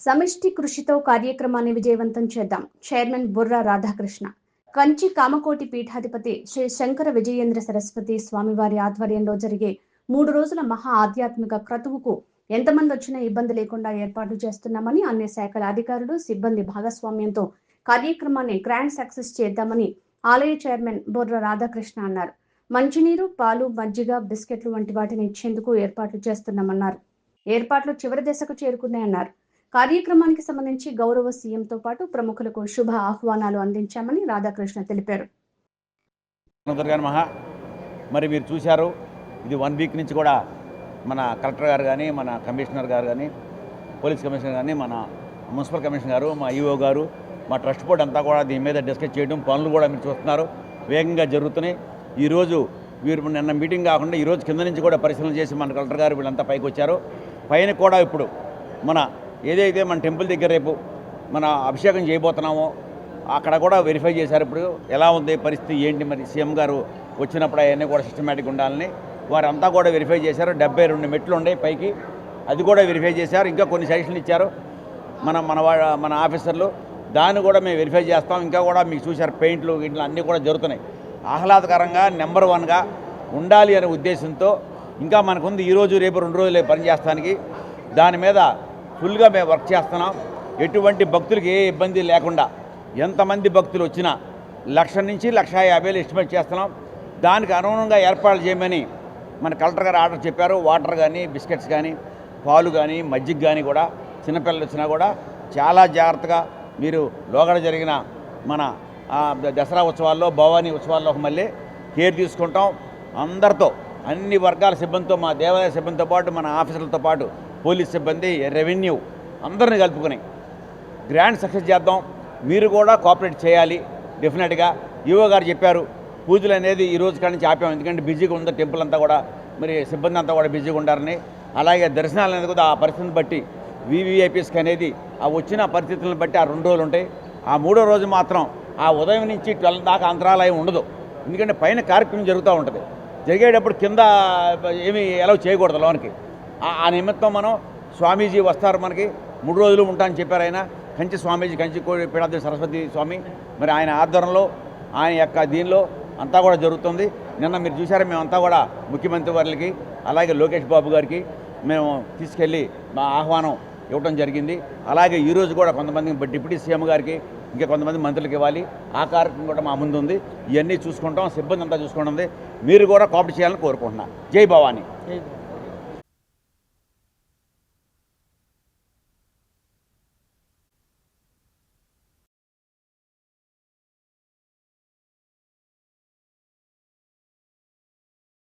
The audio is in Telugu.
సమిష్టి కృషితో కార్యక్రమాన్ని విజయవంతం చేద్దాం. చైర్మన్ బుర్రా రాధాకృష్ణ. కంచి కామకోటి పీఠాధిపతి శ్రీ శంకర విజయేంద్ర సరస్వతి స్వామివారి ఆధ్వర్యంలో జరిగే 3 రోజుల మహా ఆధ్యాత్మిక క్రతువుకు ఎంతమంది వచ్చినా ఇబ్బంది లేకుండా ఏర్పాట్లు చేస్తున్నామని అన్ని శాఖల అధికారులు, సిబ్బంది భాగస్వామ్యంతో కార్యక్రమాన్ని గ్రాండ్ సక్సెస్ చేద్దామని ఆలయ చైర్మన్ బుర్రా రాధాకృష్ణ అన్నారు. మంచినీరు, పాలు, మజ్జిగ, బిస్కెట్లు వంటి వాటిని ఇచ్చేందుకు ఏర్పాట్లు చేస్తున్నామన్నారు. ఏర్పాట్లు చివరి దశకు చేరుకున్నాయన్నారు. కార్యక్రమానికి సంబంధించి గౌరవ సీఎంతో పాటు ప్రముఖులకు శుభ ఆహ్వానాలు అందించామని రాధాకృష్ణ తెలిపారు. మరి మీరు చూశారు, ఇది 1 వీక్ నుంచి కూడా మన కలెక్టర్ గారు కానీ, మన కమిషనర్ గారు కానీ, పోలీస్ కమిషనర్ కానీ, మన మున్సిపల్ కమిషనర్ గారు, మా ఈఓ గారు, మా ట్రస్ట్ బోర్డు అంతా కూడా దీని మీద డిస్కస్ చేయడం, పనులు కూడా మీరు చూస్తున్నారు వేగంగా జరుగుతున్నాయి. ఈరోజు వీరు నిన్న మీటింగ్ కాకుండా ఈరోజు కింద నుంచి కూడా పరిశీలన చేసి మన కలెక్టర్ గారు వీళ్ళంతా పైకి వచ్చారు. పైన కూడా ఇప్పుడు మన ఏదైతే మన టెంపుల్ దగ్గర రేపు మన అభిషేకం చేయబోతున్నామో అక్కడ కూడా వెరిఫై చేశారు. ఇప్పుడు ఎలా ఉంది పరిస్థితి ఏంటి, మరి సీఎం గారు వచ్చినప్పుడు అవన్నీ కూడా సిస్టమేటిక్ ఉండాలని వారంతా కూడా వెరిఫై చేశారు. 72 మెట్లు ఉన్నాయి పైకి, అది కూడా వెరిఫై చేశారు. ఇంకా కొన్ని సజెషన్లు ఇచ్చారు మన ఆఫీసర్లు, దాన్ని కూడా మేము వెరిఫై చేస్తాం. ఇంకా కూడా మీకు చూశారు పెయింట్లు ఇట్లా అన్నీ కూడా జరుగుతున్నాయి. ఆహ్లాదకరంగా నెంబర్ 1గా ఉండాలి అనే ఉద్దేశంతో ఇంకా మనకుంది ఈరోజు రేపు 2 రోజులే పనిచేస్తానికి. దాని మీద ఫుల్గా మేము వర్క్ చేస్తున్నాం. ఎటువంటి భక్తులకి ఏ ఇబ్బంది లేకుండా ఎంతమంది భక్తులు వచ్చినా 1,00,000 నుంచి 1,50,000 ఎస్టిమేట్ చేస్తున్నాం. దానికి అనుగుణంగా ఏర్పాట్లు చేయమని మన కలెక్టర్ గారు ఆర్డర్ చెప్పారు. వాటర్ కానీ, బిస్కెట్స్ కానీ, పాలు కానీ, మజ్జిగ కానీ కూడా చిన్నపిల్లలు వచ్చినా కూడా చాలా జాగ్రత్తగా మీరు లోగడ జరిగిన మన దసరా ఉత్సవాల్లో, భవానీ ఉత్సవాల్లో మళ్ళీ కేర్ తీసుకుంటాం. అందరితో అన్ని వర్గాల సిబ్బందితో, మా దేవాలయ సిబ్బందితో పాటు, మన ఆఫీసర్లతో పాటు పోలీస్ సిబ్బంది, రెవెన్యూ అందరిని కలుపుకొని గ్రాండ్ సక్సెస్ చేద్దాం. మీరు కూడా కోఆపరేట్ చేయాలి డెఫినెట్గా. ఈవో గారు చెప్పారు పూజలు అనేది ఈ రోజు కాడి నుంచి ఆపాము, ఎందుకంటే బిజీగా ఉంది టెంపుల్ అంతా కూడా, మరి సిబ్బంది అంతా కూడా బిజీగా ఉండాలని. అలాగే దర్శనాలు అనేది కూడా ఆ పరిస్థితిని బట్టి వివిఐపీస్కి అనేది ఆ వచ్చిన పరిస్థితులను బట్టి ఆ 2 రోజులు ఉంటాయి. ఆ 3వ రోజు మాత్రం ఆ ఉదయం నుంచి 12 దాకా అంతరాలయం ఉండదు, ఎందుకంటే పైన కార్యక్రమం జరుగుతూ ఉంటుంది. జరిగేటప్పుడు కింద ఏమీ ఎలా చేయకూడదు లోనికి. ఆ నిమిత్తం మనం స్వామీజీ వస్తారు, మనకి 3 రోజులు ఉంటానని చెప్పారు ఆయన. కంచి స్వామీజీ, కంచి పీఠాధిపతి సరస్వతి స్వామి, మరి ఆయన ఆధ్వర్యంలో ఆయన యొక్క దీనిలో అంతా కూడా జరుగుతుంది. నిన్న మీరు చూసారా, మేమంతా కూడా ముఖ్యమంత్రి వారికి అలాగే లోకేష్ బాబు గారికి మేము తీసుకెళ్ళి మా ఆహ్వానం ఇవ్వడం జరిగింది. అలాగే ఈరోజు కూడా కొంతమంది డిప్యూటీ సీఎం గారికి, ఇంకా కొంతమంది మంత్రులకు ఇవ్వాలి. ఆ కార్యక్రమం కూడా మా ముందు ఉంది. ఇవన్నీ చూసుకుంటాం, సిబ్బంది అంతా చూసుకుంటుంది. మీరు కూడా కోఆపరేట్ చేయాలని కోరుకుంటున్నా. జై భవానీ.